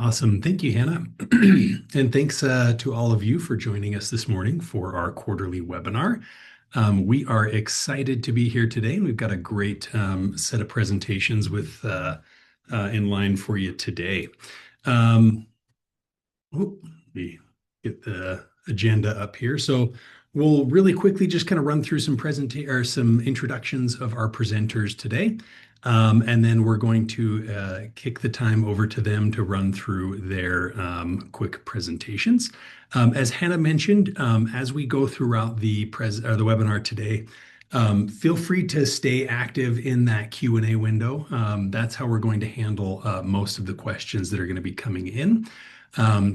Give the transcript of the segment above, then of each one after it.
Awesome. Thank you, Hannah. And thanks to all of you for joining us this morning for our quarterly webinar. We are excited to be here today, and we've got a great set of presentations in line for you today. Let me get the agenda up here. So we'll really quickly just kind of run through some introductions of our presenters today. And then we're going to kick the time over to them to run through their quick presentations. As Hannah mentioned, as we go throughout the webinar today, feel free to stay active in that Q&A window. That's how we're going to handle most of the questions that are going to be coming in.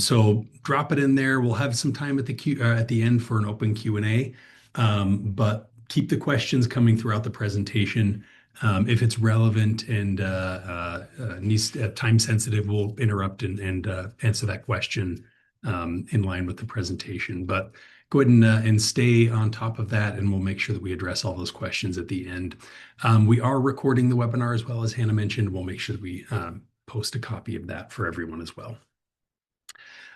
So drop it in there. We'll have some time at the end for an open Q&A, but keep the questions coming throughout the presentation. If it's relevant and needs time sensitive, we'll interrupt and answer that question in line with the presentation. But go ahead and stay on top of that, and we'll make sure that we address all those questions at the end. We are recording the webinar as well, as Hannah mentioned. We'll make sure that we post a copy of that for everyone as well.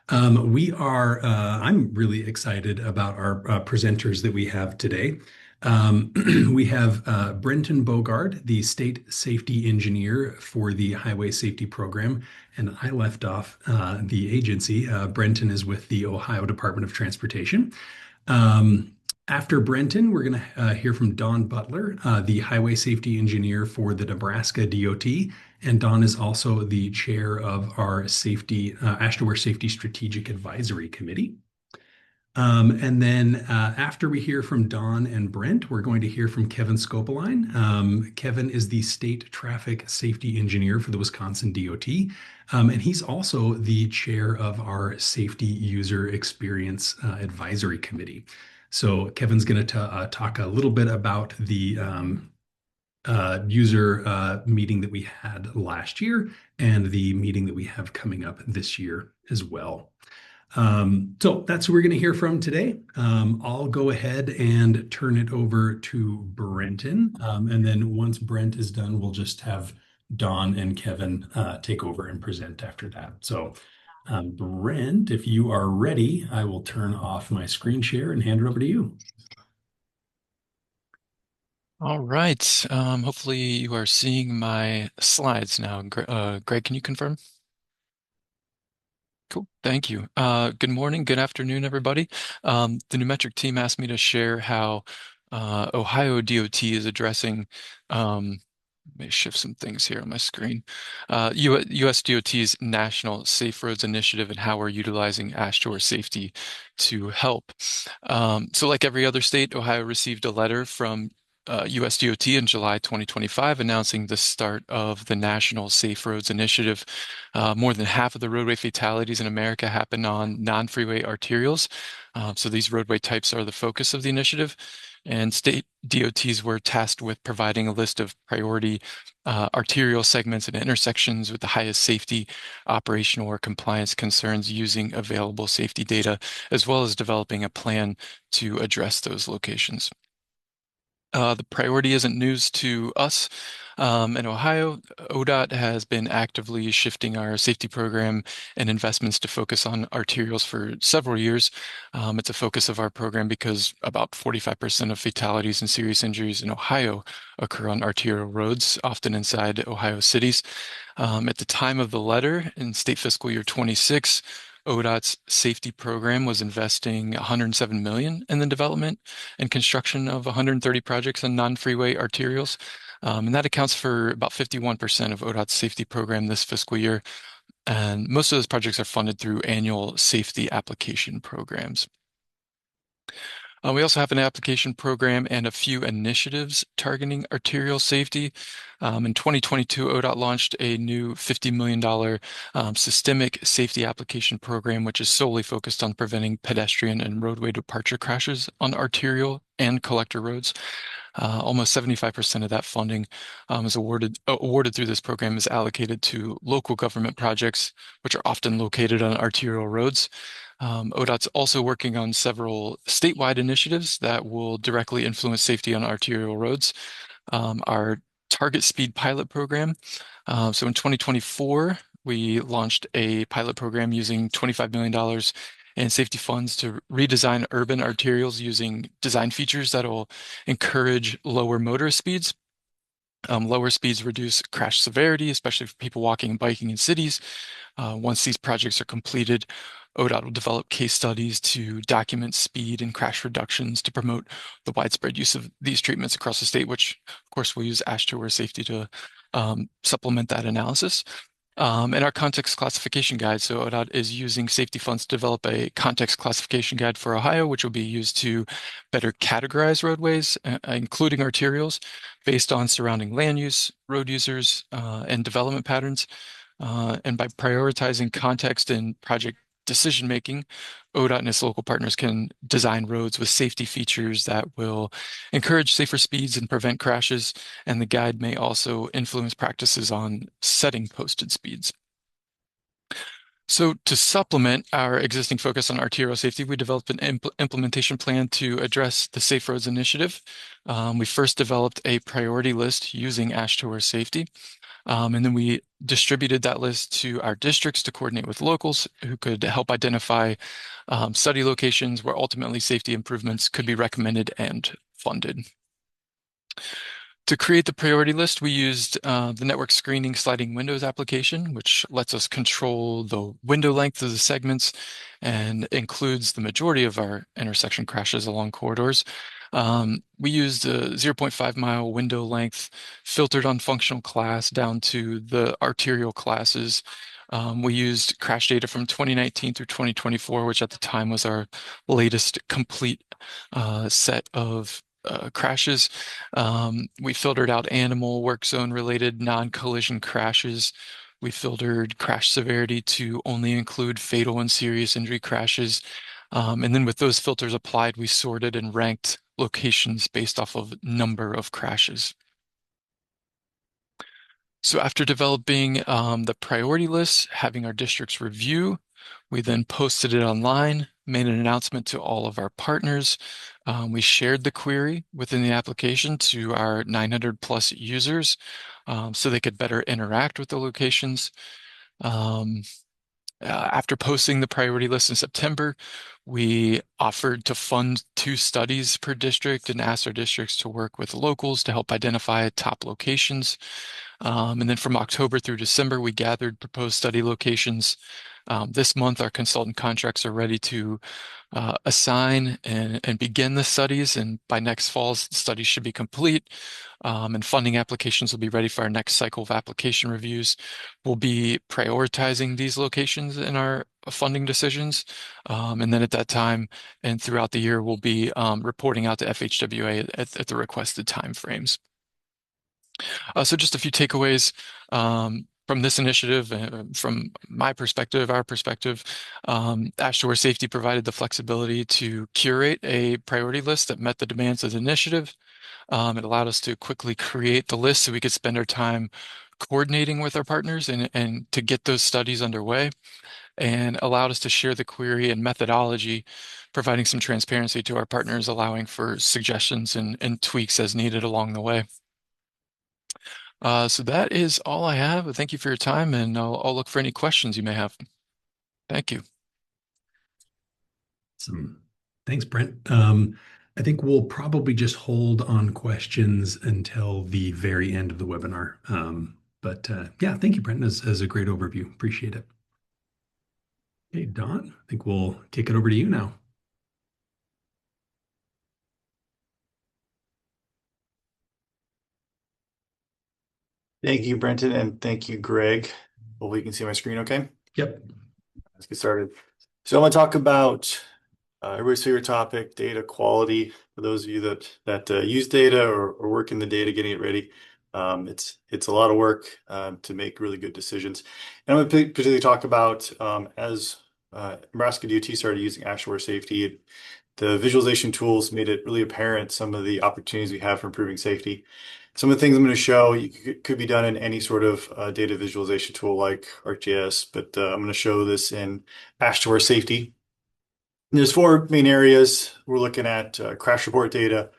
I'm really excited about our presenters that we have today. We have Brenton Bogard, the State Safety Engineer for the Highway Safety Program, and I left off the agency. Brenton is with the Ohio Department of Transportation. After Brenton, we're going to hear from Don Butler, the Highway Safety Engineer for the Nebraska DOT, and Don is also the chair of our Ashtabula Safety Strategic Advisory Committee. And then after we hear from Don and Brent, we're going to hear from Kevin Scopoline. Kevin is the State Traffic Safety Engineer for the Wisconsin DOT, and he's also the chair of our Safety User Experience Advisory Committee. So Kevin's going to talk a little bit about the user meeting that we had last year and the meeting that we have coming up this year as well. So that's who we're going to hear from today. I'll go ahead and turn it over to Brenton. And then once Brent is done, we'll just have Don and Kevin take over and present after that. So Brent, if you are ready, I will turn off my screen share and hand it over to you. All right. Hopefully you are seeing my slides now. Greg, can you confirm? Cool. Thank you. Good morning, good afternoon, everybody. The Numetric team asked me to share how Ohio DOT is addressing, let me shift some things here on my screen, US DOT's National Safe Roads Initiative and how we're utilizing Ashtabula safety to help. So like every other state, Ohio received a letter from US DOT in July 2025 announcing the start of the National Safe Roads Initiative. More than half of the roadway fatalities in America happen on non-freeway arterials. So these roadway types are the focus of the initiative. And state DOTs were tasked with providing a list of priority arterial segments and intersections with the highest safety, operational, or compliance concerns using available safety data, as well as developing a plan to address those locations. The priority isn't news to us. In Ohio, ODOT has been actively shifting our safety program and investments to focus on arterials for several years. It's a focus of our program because about 45% of fatalities and serious injuries in Ohio occur on arterial roads, often inside Ohio cities. At the time of the letter in state fiscal year 26, ODOT's safety program was investing $107 million in the development and construction of 130 projects on non-freeway arterials. And that accounts for about 51% of ODOT's safety program this fiscal year. And most of those projects are funded through annual safety application programs. We also have an application program and a few initiatives targeting arterial safety. In 2022, ODOT launched a new $50 million systemic safety application program, which is solely focused on preventing pedestrian and roadway departure crashes on arterial and collector roads. Almost 75% of that funding is awarded through this program is allocated to local government projects, which are often located on arterial roads. ODOT's also working on several statewide initiatives that will directly influence safety on arterial roads. Our Target Speed Pilot Program. So in 2024, we launched a pilot program using $25 million in safety funds to redesign urban arterials using design features that'll encourage lower motorist speeds. Lower speeds reduce crash severity, especially for people walking and biking in cities. Once these projects are completed, ODOT will develop case studies to document speed and crash reductions to promote the widespread use of these treatments across the state, which, of course, we'll use AASHTO or safety to supplement that analysis. And our context classification guide. So ODOT is using safety funds to develop a context classification guide for Ohio, which will be used to better categorize roadways, including arterials, based on surrounding land use, road users, and development patterns. And by prioritizing context and project decision making, ODOT and its local partners can design roads with safety features that will encourage safer speeds and prevent crashes. And the guide may also influence practices on setting posted speeds. So to supplement our existing focus on arterial safety, we developed an implementation plan to address the Safe Roads Initiative. We first developed a priority list using AASHTO or safety. And then we distributed that list to our districts to coordinate with locals who could help identify study locations where ultimately safety improvements could be recommended and funded. To create the priority list, we used the network screening sliding windows application, which lets us control the window length of the segments and includes the majority of our intersection crashes along corridors. We used a 0.5 mile window length filtered on functional class down to the arterial classes. We used crash data from 2019 through 2024, which at the time was our latest complete set of crashes. We filtered out animal work zone related non-collision crashes. We filtered crash severity to only include fatal and serious injury crashes. And then with those filters applied, we sorted and ranked locations based off of number of crashes. So after developing the priority list, having our districts review, we then posted it online, made an announcement to all of our partners. We shared the query within the application to our 900 plus users so they could better interact with the locations. After posting the priority list in September, we offered to fund 2 studies per district and asked our districts to work with locals to help identify top locations. And then from October through December, we gathered proposed study locations. This month, our consultant contracts are ready to assign and begin the studies. And by next fall, the studies should be complete. And funding applications will be ready for our next cycle of application reviews. We'll be prioritizing these locations in our funding decisions. And then at that time and throughout the year, we'll be reporting out to FHWA at the requested timeframes. So just a few takeaways from this initiative, from my perspective, our perspective. AASHTO Safety provided the flexibility to curate a priority list that met the demands of the initiative. It allowed us to quickly create the list so we could spend our time coordinating with our partners and to get those studies underway, and allowed us to share the query and methodology, providing some transparency to our partners, allowing for suggestions and tweaks as needed along the way. So that is all I have. Thank you for your time, and I'll look for any questions you may have. Thank you. Awesome. Thanks, Brent. I think we'll probably just hold on questions until the very end of the webinar. But yeah, thank you, Brent, as a great overview. Appreciate it. Okay, Don, I think we'll kick it over to you now. Thank you, Brenton, and thank you, Greg. Hopefully you can see my screen okay. Yep. Let's get started. So I'm going to talk about everybody's favorite topic, data quality. For those of you that use data or work in the data, getting it ready. It's a lot of work to make really good decisions. And I'm going to particularly talk about as Nebraska DOT started using AASHTO Safety, the visualization tools made it really apparent some of the opportunities we have for improving safety. Some of the things I'm going to show could be done in any sort of data visualization tool like ArcGIS, but I'm going to show this in AASHTO Safety. And there's 4 main areas. We're looking at crash report data,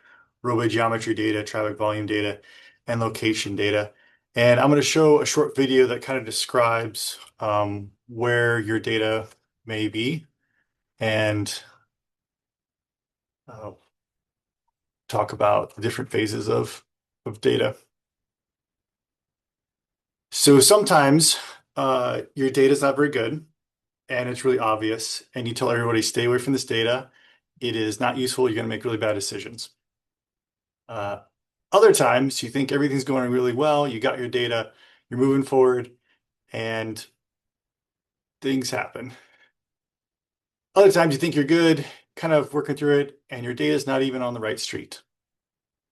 roadway geometry data, traffic volume data, and location data. And I'm going to show a short video that kind of describes where your data may be and talk about the different phases of data. So sometimes your data is not very good and it's really obvious, and you tell everybody stay away from this data. It is not useful. You're going to make really bad decisions. Other times you think everything's going really well. You got your data, you're moving forward, and things happen. Other times you think you're good, kind of working through it, and your data is not even on the right street.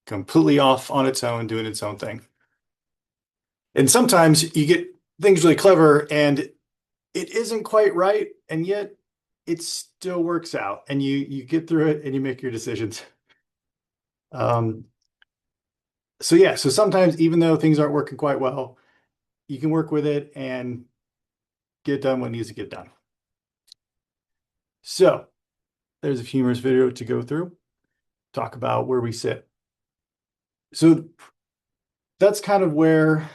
Completely off on its own, doing its own thing. And sometimes you get things really clever and it isn't quite right, and yet it still works out, and you get through it and you make your decisions. So yeah, so sometimes even though things aren't working quite well, you can work with it and get done what needs to get done. So there's a humorous video to go through, talk about where we sit. So that's kind of where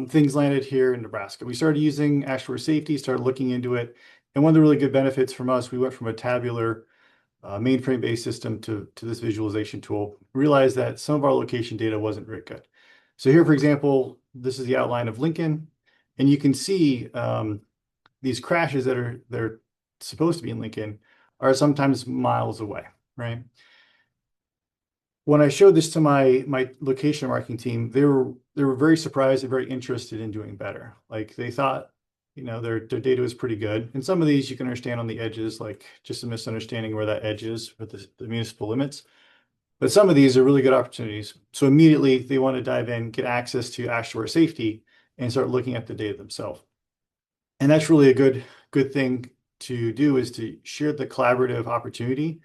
things landed here in Nebraska. We started using actuarial safety, started looking into it. And one of the really good benefits from us, we went from a tabular mainframe-based system to this visualization tool. Realized that some of our location data wasn't very good. So here, for example, this is the outline of Lincoln. And you can see these crashes that are supposed to be in Lincoln are sometimes miles away, right? When I showed this to my location marketing team, they were very surprised and very interested in doing better. Like they thought, you know, their data was pretty good. And some of these you can understand on the edges, like just a misunderstanding where that edge is with the municipal limits. But some of these are really good opportunities. So immediately they want to dive in, get access to actuarial safety, and start looking at the data themselves. And that's really a good thing to do, is to share the collaborative opportunity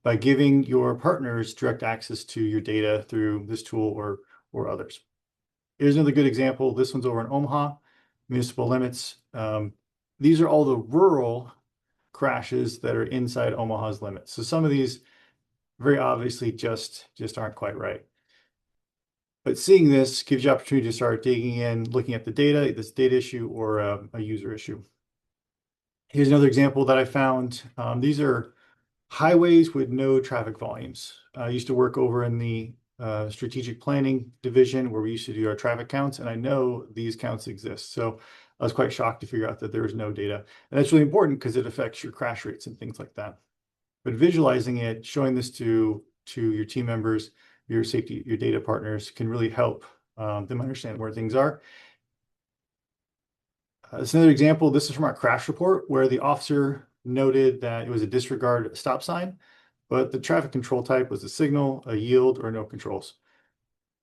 by giving your partners direct access to your data through this tool or others. Here's another good example. This one's over in Omaha, municipal limits. These are all the rural crashes that are inside Omaha's limits. So some of these very obviously just aren't quite right. But seeing this gives you opportunity to start digging in, looking at the data, this data issue or a user issue. Here's another example that I found. These are highways with no traffic volumes. I used to work over in the strategic planning division where we used to do our traffic counts, and I know these counts exist. So I was quite shocked to figure out that there was no data. And that's really important because it affects your crash rates and things like that. But visualizing it, showing this to your team members, your safety, your data partners can really help them understand where things are. This is another example. This is from our crash report where the officer noted that it was a disregard stop sign, but the traffic control type was a signal, a yield, or no controls.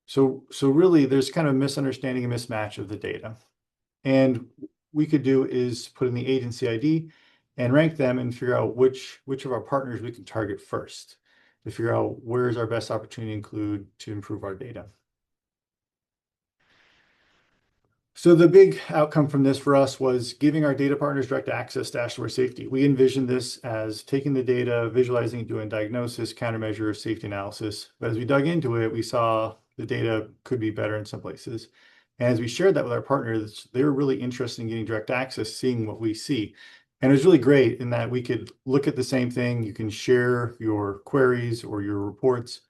So really there's kind of a misunderstanding and mismatch of the data. And we could do is put in the agency ID and rank them and figure out which of our partners we can target first to figure out where's our best opportunity to improve our data. So the big outcome from this for us was giving our data partners direct access to actuarial safety. We envisioned this as taking the data, visualizing, doing diagnosis, countermeasure, safety analysis. But as we dug into it, we saw the data could be better in some places. And as we shared that with our partners, they were really interested in getting direct access, seeing what we see. And it was really great in that we could look at the same thing. You can share your queries or your reports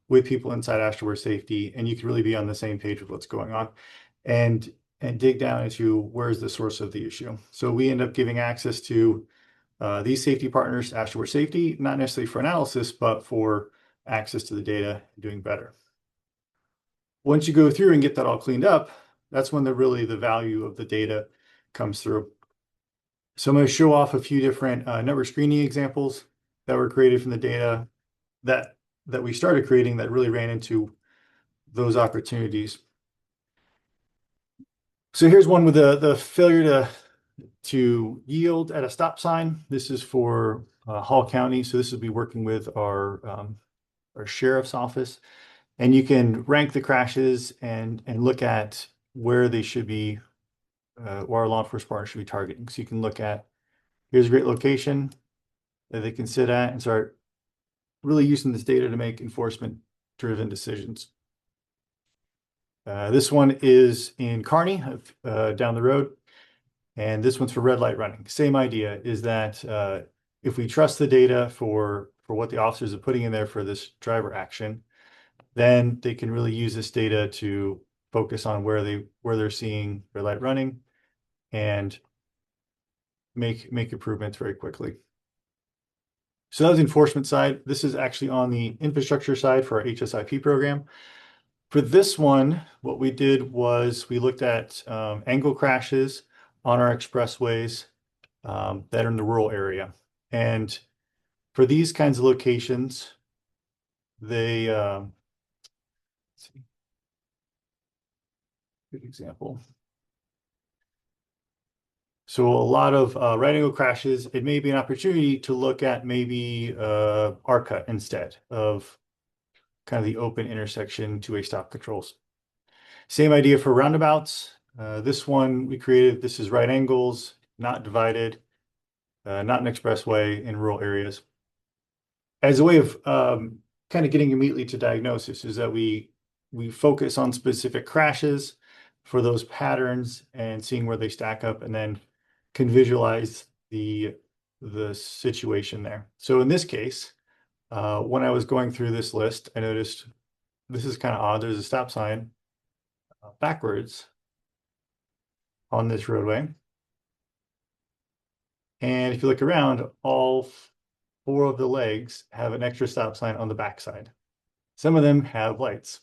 with people inside actuarial safety, and you can really be on the same page with what's going on. And dig down into where's the source of the issue. So we end up giving access to these safety partners, actuarial safety, not necessarily for analysis, but for access to the data and doing better. Once you go through and get that all cleaned up, that's when the value of the data comes through. So I'm going to show off a few different network screening examples that were created from the data that we started creating that really ran into those opportunities. So here's one with the failure to yield at a stop sign. This is for Hall County. So this would be working with our sheriff's office. And you can rank the crashes and look at where they should be, or our law enforcement partners should be targeting. So you can look at, here's a great location that they can sit at and start really using this data to make enforcement-driven decisions. This one is in Kearney, down the road. And this one's for red light running. Same idea is that if we trust the data for what the officers are putting in there for this driver action, then they can really use this data to focus on where they're seeing red light running and make improvements very quickly. So that was the enforcement side. This is actually on the infrastructure side for our HSIP program. For this one, what we did was we looked at angle crashes on our expressways that are in the rural area. And for these kinds of locations, they, let's see, good example. So a lot of right angle crashes, it may be an opportunity to look at maybe RCUT instead of kind of the open intersection two-way stop controls. Same idea for roundabouts. This one we created, this is right angles, not divided, not an expressway in rural areas. As a way of kind of getting immediately to diagnosis is that we focus on specific crashes for those patterns and seeing where they stack up, and then can visualize the situation there. So in this case, when I was going through this list, I noticed this is kind of odd. There's a stop sign backwards on this roadway. And if you look around, all 4 of the legs have an extra stop sign on the backside. Some of them have lights.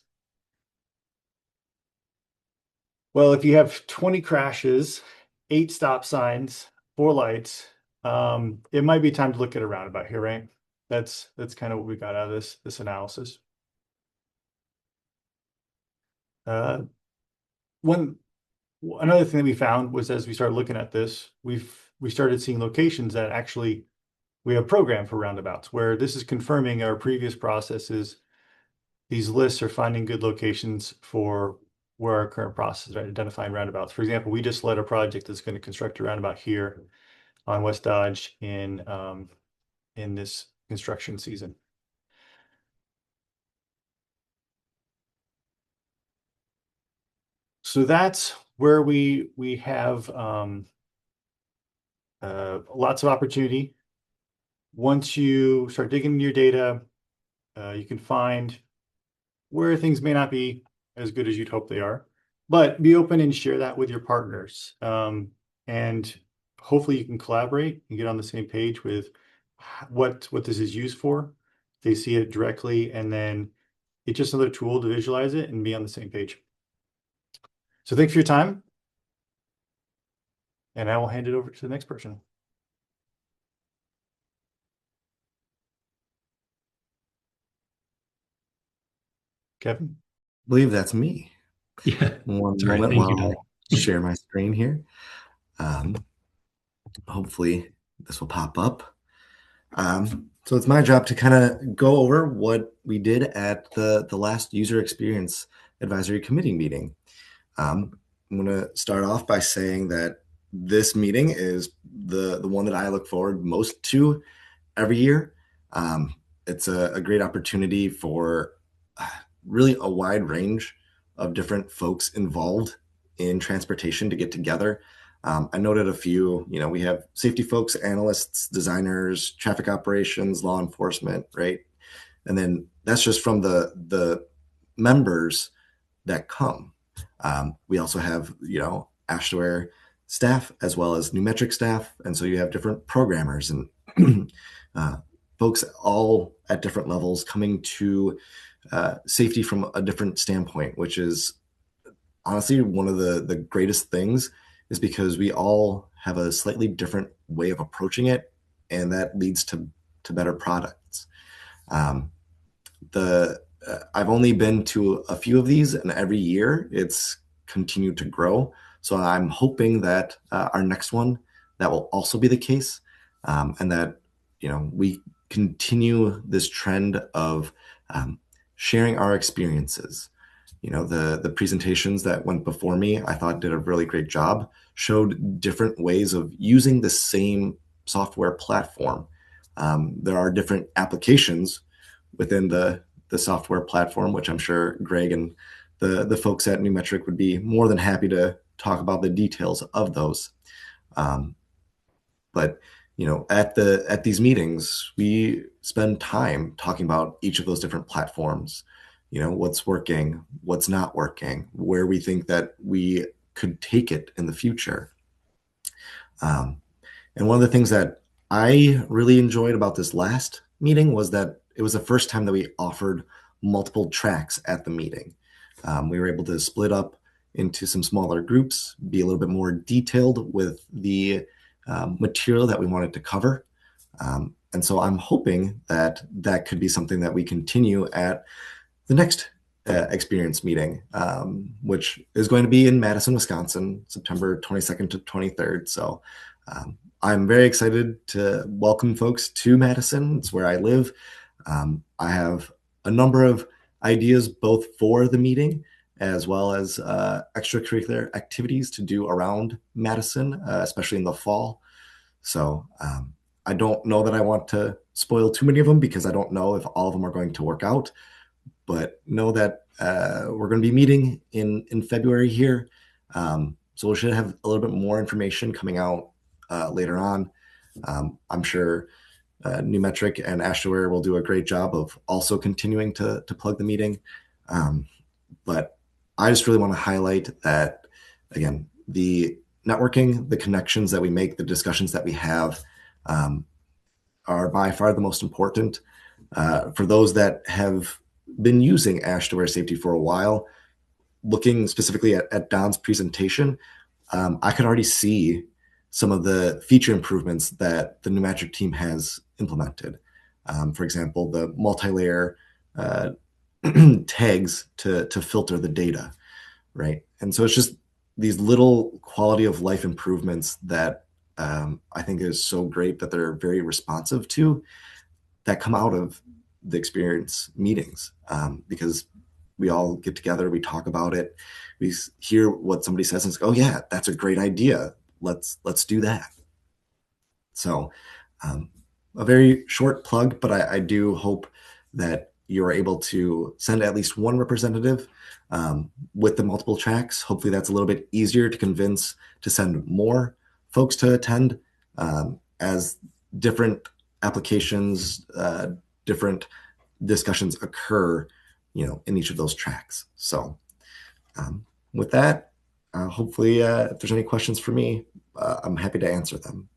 Well, if you have 20 crashes, 8 stop signs, 4 lights, it might be time to look at a roundabout here, right? That's kind of what we got out of this analysis. Another thing that we found was, as we started looking at this, we started seeing locations that actually we have programmed for roundabouts, where this is confirming our previous processes. These lists are finding good locations for where our current process is identifying roundabouts. For example, we just led a project that's going to construct a roundabout here on West Dodge in this construction season. So that's where we have lots of opportunity. Once you start digging into your data, you can find where things may not be as good as you'd hope they are, but be open and share that with your partners. And hopefully you can collaborate and get on the same page with what this is used for. They see it directly, and then it's just another tool to visualize it and be on the same page. So thanks for your time. And I will hand it over to the next person. Kevin? I believe that's me. Yeah. One Sorry, moment thank you, while Don. I share my screen here. Hopefully this will pop up. So it's my job to kind of go over what we did at the last user experience advisory committee meeting. I'm going to start off by saying that this meeting is the one that I look forward most to every year. It's a great opportunity for really a wide range of different folks involved in transportation to get together. I noted a few, we have safety folks, analysts, designers, traffic operations, law enforcement, right? And then that's just from the members that come. We also have, Ashware staff as well as Numetric staff. And so you have different programmers and folks all at different levels coming to safety from a different standpoint, which is honestly one of the greatest things, is because we all have a slightly different way of approaching it, and that leads to better products. I've only been to a few of these, and every year it's continued to grow. So I'm hoping that our next one, that will also be the case, and that we continue this trend of sharing our experiences. The presentations that went before me, I thought did a really great job, showed different ways of using the same software platform. There are different applications within the software platform, which I'm sure Greg and the folks at New Metric would be more than happy to talk about the details of those. But at these meetings, we spend time talking about each of those different platforms. What's working, what's not working, where we think that we could take it in the future. And one of the things that I really enjoyed about this last meeting was that it was the first time that we offered multiple tracks at the meeting. We were able to split up into some smaller groups, be a little bit more detailed with the material that we wanted to cover. And so I'm hoping that that could be something that we continue at the next experience meeting, which is going to be in Madison, Wisconsin, September 22nd to 23rd. So I'm very excited to welcome folks to Madison. It's where I live. I have a number of ideas both for the meeting as well as extracurricular activities to do around Madison, especially in the fall. So I don't know that I want to spoil too many of them because I don't know if all of them are going to work out, but know that we're going to be meeting in February here. So we should have a little bit more information coming out later on. I'm sure New Metric and Asheware will do a great job of also continuing to plug the meeting. But I just really want to highlight that, again, the networking, the connections that we make, the discussions that we have are by far the most important. For those that have been using Asheware Safety for a while, looking specifically at Don's presentation, I could already see some of the feature improvements that the New Metric team has implemented. For example, the multi-layer tags to filter the data, right? And so it's just these little quality of life improvements that I think is so great that they're very responsive to, that come out of the experience meetings, because we all get together, we talk about it, we hear what somebody says and say, oh yeah, that's a great idea. Let's do that. So a very short plug, but I do hope that you're able to send at least one representative with the multiple tracks. Hopefully that's a little bit easier to convince to send more folks to attend as different applications, different discussions occur, in each of those tracks. So with that, hopefully if there's any questions for me, I'm happy to answer them.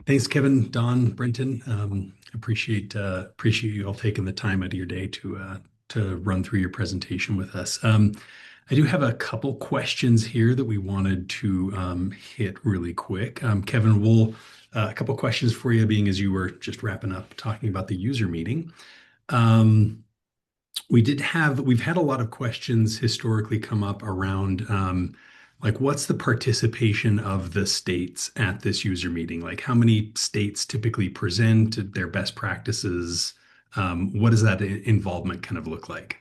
Thanks, Kevin, Don, Brenton. Appreciate you all taking the time out of your day to run through your presentation with us. I do have a couple questions here that we wanted to hit really quick. Kevin, a couple questions for you, being as you were just wrapping up talking about the user meeting. We've had a lot of questions historically come up around like what's the participation of the states at this user meeting? Like how many states typically present their best practices? What does that involvement kind of look like?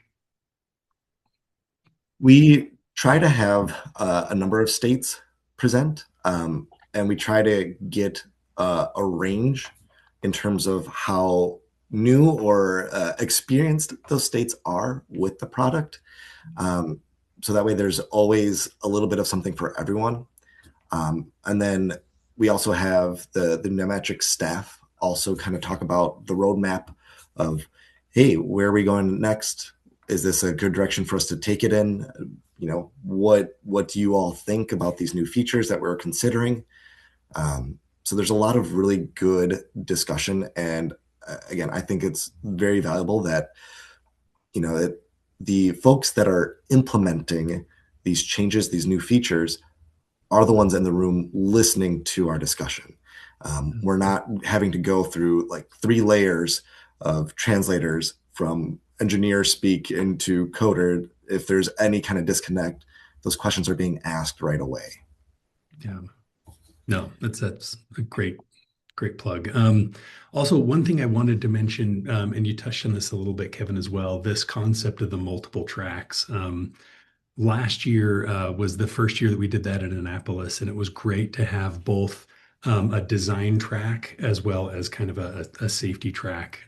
We try to have a number of states present, and we try to get a range in terms of how new or experienced those states are with the product. So that way there's always a little bit of something for everyone. And then we also have the New Metric staff also kind of talk about the roadmap of, hey, where are we going next? Is this a good direction for us to take it in? What do you all think about these new features that we're considering? So there's a lot of really good discussion. And again, I think it's very valuable that, the folks that are implementing these changes, these new features, are the ones in the room listening to our discussion. We're not having to go through like 3 layers of translators from engineer speak into coder. If there's any kind of disconnect, those questions are being asked right away. Yeah, no, that's a great plug. Also, one thing I wanted to mention, and you touched on this a little bit, Kevin, as well, this concept of the multiple tracks. Last year was the first year that we did that in Annapolis, and it was great to have both a design track as well as kind of a safety track.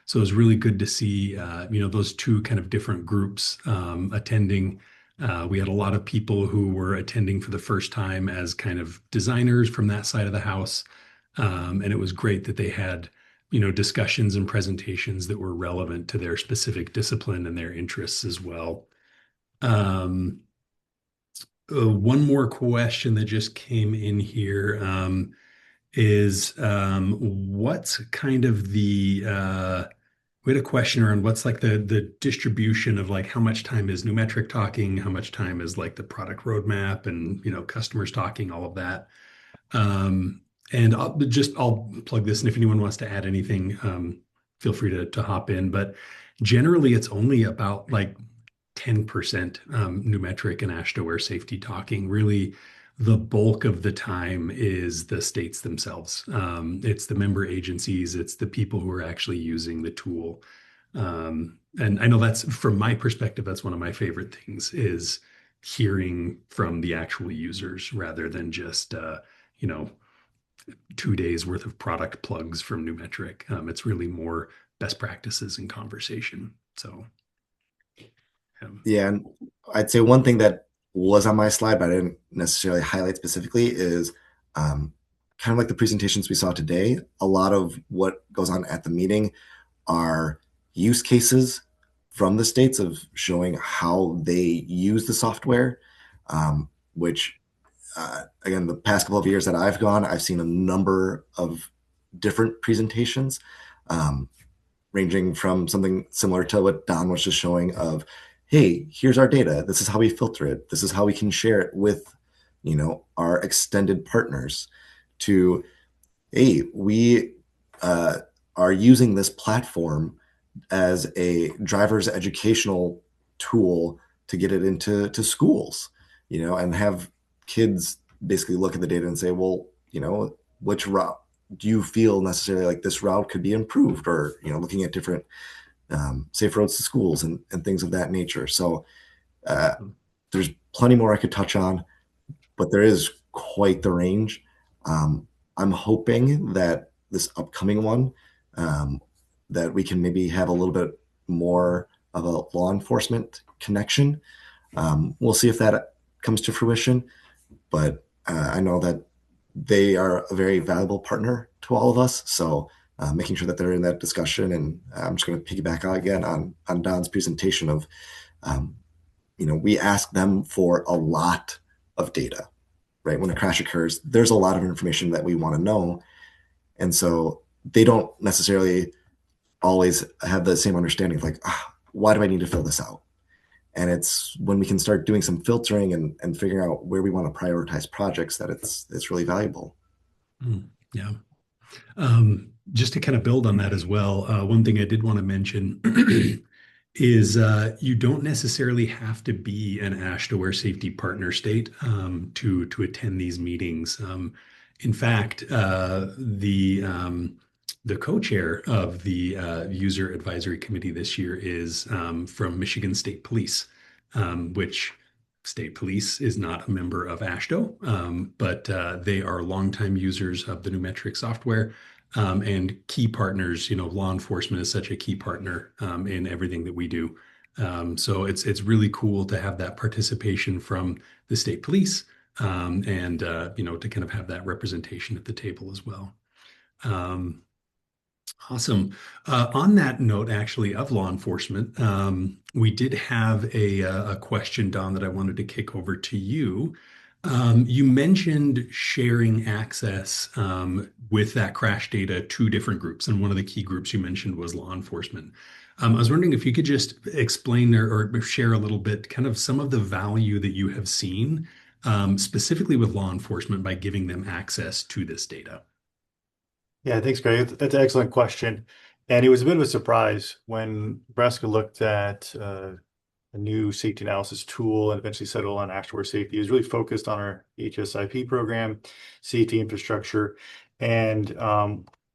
So it was really good to see, those two kind of different groups attending. We had a lot of people who were attending for the first time as kind of designers from that side of the house. And it was great that they had, discussions and presentations that were relevant to their specific discipline and their interests as well. Um, One more question that just came in here is what's kind of we had a question around what's like the distribution of like how much time is Numetric talking, how much time is like the product roadmap and customers talking, all of that. And I'll plug this, and if anyone wants to add anything, feel free to hop in. But generally, it's only about like 10% Numetric and AASHTO Air Safety talking. Really, the bulk of the time is the states themselves. It's the member agencies, it's the people who are actually using the tool. And I know that's, from my perspective, that's one of my favorite things is hearing from the actual users rather than just, 2 days worth of product plugs from Numetric. It's really more best practices and conversation. So, Yeah, and I'd say one thing that was on my slide, but I didn't necessarily highlight specifically, is kind of like the presentations we saw today. A lot of what goes on at the meeting are use cases from the states of showing how they use the software, which again, the past couple of years that I've gone, I've seen a number of different presentations, ranging from something similar to what Don was just showing of, hey, here's our data. This is how we filter it. This is how we can share it with, our extended partners, to, hey, we are using this platform as a driver's educational tool to get it into schools, and have kids basically look at the data and say, well, which route do you feel necessarily like this route could be improved, or, looking at different safe roads to schools and things of that nature. So there's plenty more I could touch on, but there is quite the range. I'm hoping that this upcoming one, that we can maybe have a little bit more of a law enforcement connection. We'll see if that comes to fruition, but I know that they are a very valuable partner to all of us. So making sure that they're in that discussion. And I'm just going to piggyback again on Don's presentation of, we ask them for a lot of data, right? When a crash occurs, there's a lot of information that we want to know. And so they don't necessarily always have the same understanding of like, why do I need to fill this out? And it's when we can start doing some filtering and figuring out where we want to prioritize projects that it's really valuable. Yeah. Just to kind of build on that as well, one thing I did want to mention is you don't necessarily have to be an AASHTO Air Safety Partner state to attend these meetings. In fact, the co-chair of the User Advisory Committee this year is from Michigan State Police, which State Police is not a member of AASHTO, but they are longtime users of the Numetric software and key partners. Law enforcement is such a key partner in everything that we do. So it's really cool to have that participation from the State Police and to kind of have that representation at the table as well. Awesome. On that note, actually, of law enforcement, we did have a question, Don, that I wanted to kick over to you. You mentioned sharing access with that crash data to different groups, and one of the key groups you mentioned was law enforcement. I was wondering if you could just explain or share a little bit kind of some of the value that you have seen specifically with law enforcement by giving them access to this data. Yeah, thanks, Greg. That's an excellent question. And it was a bit of a surprise when Nebraska looked at a new safety analysis tool and eventually settled on AASHTO Air Safety. It was really focused on our HSIP program, safety infrastructure. And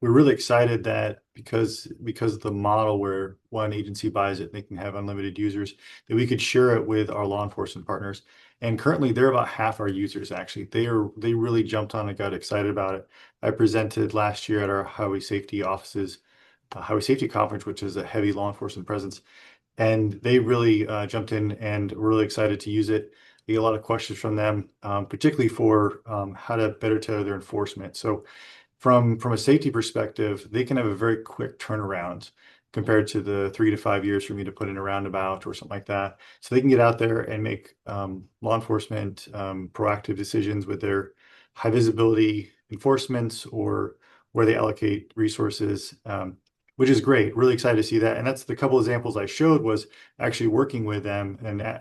we're really excited that because of the model where one agency buys it, they can have unlimited users, that we could share it with our law enforcement partners. And currently, they're about half our users, actually. They really jumped on and got excited about it. I presented last year at our highway safety offices highway safety conference, which is a heavy law enforcement presence. And they really jumped in and were really excited to use it. We get a lot of questions from them, particularly for how to better tailor their enforcement. So from a safety perspective, they can have a very quick turnaround compared to the 3 to 5 years for me to put in a roundabout or something like that. So they can get out there and make law enforcement proactive decisions with their high visibility enforcements or where they allocate resources, which is great. Really excited to see that. And that's the couple examples I showed was actually working with them and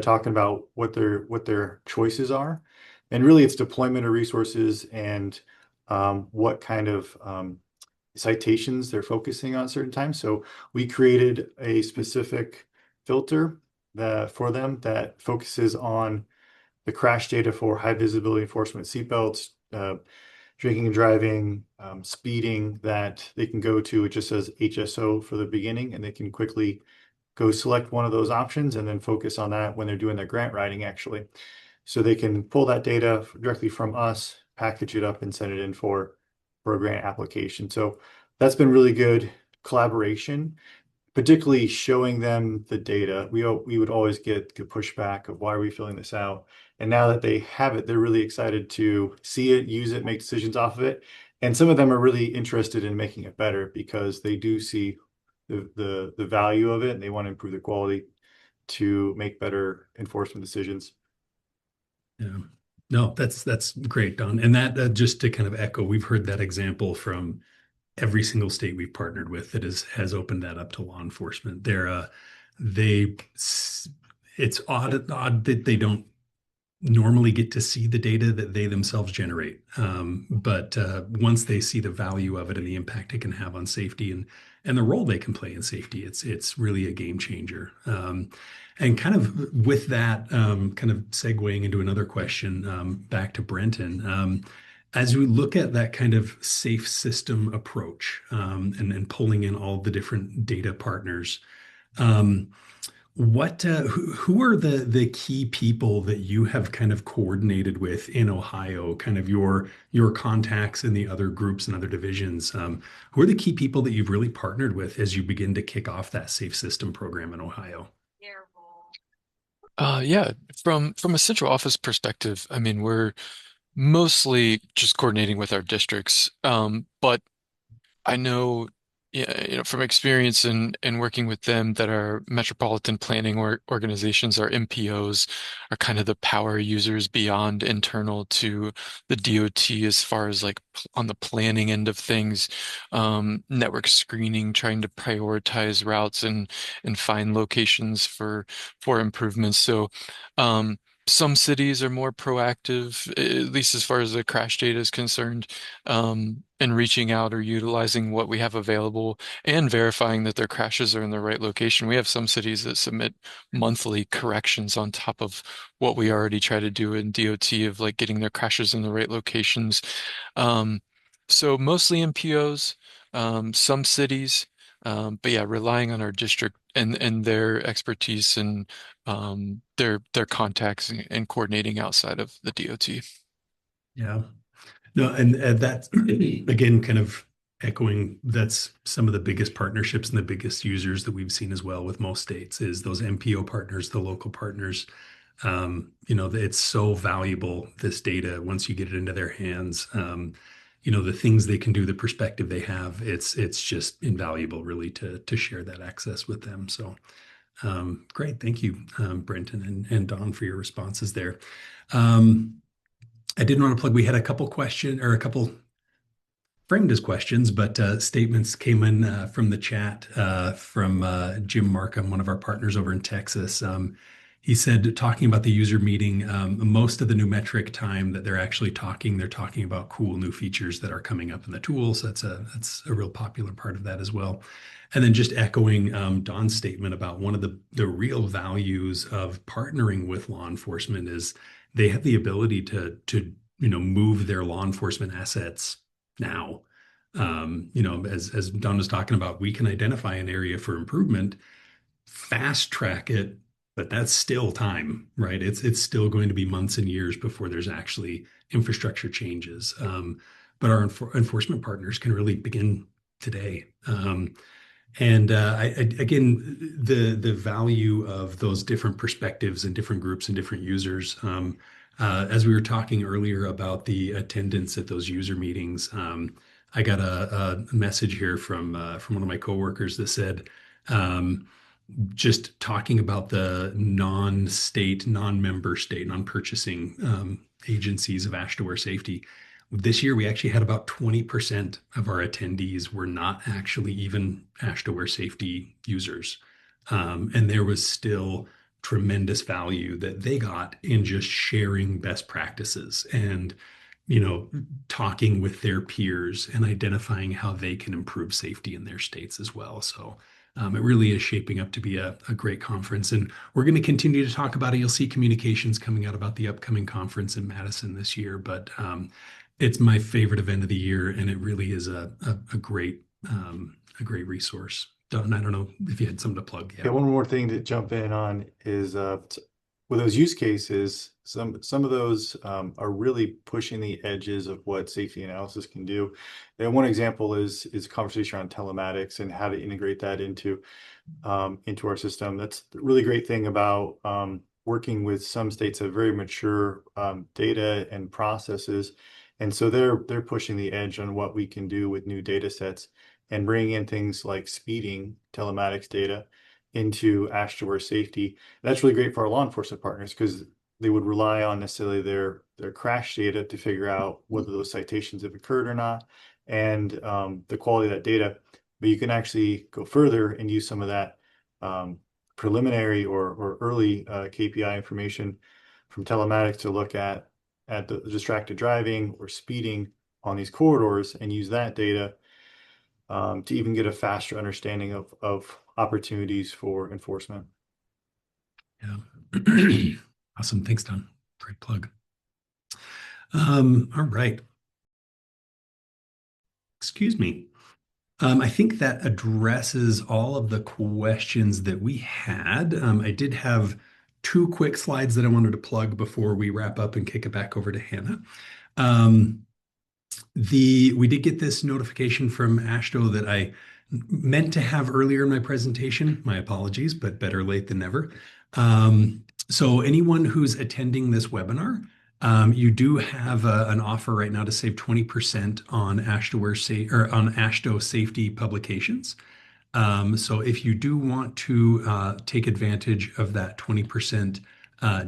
talking about what their choices are. And really it's deployment of resources and what kind of citations they're focusing on at certain times. So we created a specific filter for them that focuses on the crash data for high visibility enforcement, seatbelts, drinking and driving, speeding, that they can go to. It just says HSO for the beginning, and they can quickly go select one of those options and then focus on that when they're doing their grant writing, actually. So they can pull that data directly from us, package it up, and send it in for a grant application. So that's been really good collaboration, particularly showing them the data. We would always get pushback of why are we filling this out? And now that they have it, they're really excited to see it, use it, make decisions off of it. And some of them are really interested in making it better because they do see the value of it and they want to improve the quality to make better enforcement decisions. Yeah. No, that's great, Don. And that just to kind of echo, we've heard that example from every single state we've partnered with that has opened that up to law enforcement. It's odd that they don't normally get to see the data that they themselves generate. But once they see the value of it and the impact it can have on safety and the role they can play in safety, it's really a game changer. And kind of with that, kind of segueing into another question, back to Brenton. As we look at that kind of safe system approach, and pulling in all the different data partners, who are the key people that you have kind of coordinated with in Ohio, kind of your contacts in the other groups and other divisions? Who are the key people that you've really partnered with as you begin to kick off that safe system program in Ohio? Yeah, from a central office perspective, I mean, we're mostly just coordinating with our districts. But I know, yeah, from experience in working with them that our metropolitan planning organizations, our MPOs, are kind of the power users beyond internal to the DOT as far as like on the planning end of things, network screening, trying to prioritize routes and find locations for improvements. So, some cities are more proactive, at least as far as the crash data is concerned, and reaching out or utilizing what we have available and verifying that their crashes are in the right location. We have some cities that submit monthly corrections on top of what we already try to do in DOT of like getting their crashes in the right locations. So mostly MPOs, some cities, but yeah, relying on our district and their expertise and their contacts and coordinating outside of the DOT. Yeah. No, and that's again kind of echoing, that's some of the biggest partnerships and the biggest users that we've seen as well with most states is those MPO partners, the local partners. It's so valuable, this data, once you get it into their hands. The things they can do, the perspective they have, it's just invaluable really to share that access with them. So great. Thank you, Brenton and Don, for your responses there. I didn't want to plug, we had a couple framed as questions, but statements came in from the chat from Jim Markham, one of our partners over in Texas. He said, talking about the user meeting, most of the numeric time that they're actually talking, they're talking about cool new features that are coming up in the tool. So that's a real popular part of that as well. And then just echoing Don's statement about one of the real values of partnering with law enforcement is they have the ability to move their law enforcement assets now. As Don was talking about, we can identify an area for improvement, fast track it, but that's still time, right? It's still going to be months and years before there's actually infrastructure changes. But our enforcement partners can really begin today. Again, the value of those different perspectives and different groups and different users. As we were talking earlier about the attendance at those user meetings, I got a message here from one of my coworkers that said, just talking about the non-state, non-member state, non-purchasing agencies of AASHTO safety. This year, we actually had about 20% of our attendees were not actually even AASHTO safety users. And there was still tremendous value that they got in just sharing best practices and, talking with their peers and identifying how they can improve safety in their states as well. So it really is shaping up to be a great conference. And we're going to continue to talk about it. You'll see communications coming out about the upcoming conference in Madison this year. But it's my favorite event of the year, and it really is a great resource. Don, I don't know if you had something to plug. Yeah, one more thing to jump in on is with those use cases, some of those are really pushing the edges of what safety analysis can do. And one example is conversation around telematics and how to integrate that into our system. That's the really great thing about working with some states that have very mature data and processes. And so they're pushing the edge on what we can do with new data sets and bringing in things like speeding telematics data into AASHTO safety. And that's really great for our law enforcement partners because they would rely on necessarily their crash data to figure out whether those citations have occurred or not, and the quality of that data. But you can actually go further and use some of that preliminary or early KPI information from telematics to look at the distracted driving or speeding on these corridors and use that data to even get a faster understanding of opportunities for enforcement. Yeah. Awesome. Thanks, Don. Great plug. All right. Excuse me. I think that addresses all of the questions that we had. I did have two quick slides that I wanted to plug before we wrap up and kick it back over to Hannah. We did get this notification from AASHTO that I meant to have earlier in my presentation. My apologies, but better late than never. So anyone who's attending this webinar, you do have an offer right now to save 20% on AASHTO safety publications. So if you do want to take advantage of that 20%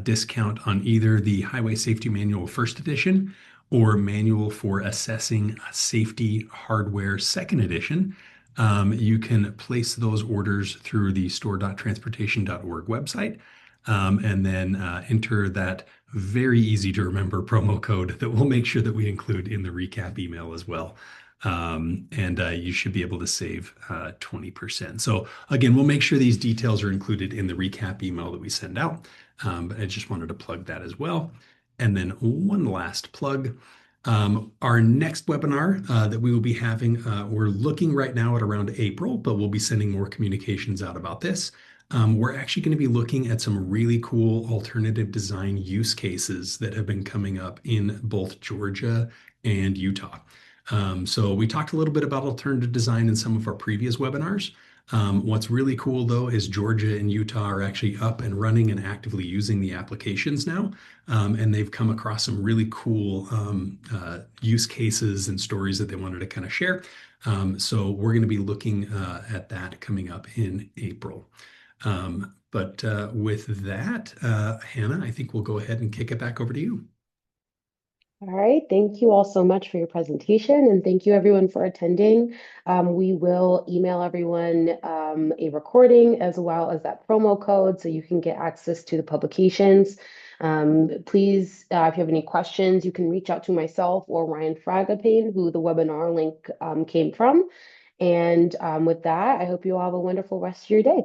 discount on either the Highway Safety Manual First Edition or Manual for Assessing Safety Hardware Second Edition, you can place those orders through the store.transportation.org website, and then enter that very easy to remember promo code that we'll make sure that we include in the recap email as well. You should be able to save 20%. So again, we'll make sure these details are included in the recap email that we send out. But I just wanted to plug that as well. And then one last plug. Our next webinar that we will be having, we're looking right now at around April, but we'll be sending more communications out about this. We're actually going to be looking at some really cool alternative design use cases that have been coming up in both Georgia and Utah. So we talked a little bit about alternative design in some of our previous webinars. What's really cool though is Georgia and Utah are actually up and running and actively using the applications now. And they've come across some really cool use cases and stories that they wanted to kind of share. So we're going to be looking at that coming up in April. But with that, Hannah, I think we'll go ahead and kick it back over to you. All right, thank you all so much for your presentation, and thank you everyone for attending. We will email everyone a recording as well as that promo code so you can get access to the publications. Please, if you have any questions, you can reach out to myself or Ryan Fragapane, who the webinar link came from. And with that, I hope you all have a wonderful rest of your day.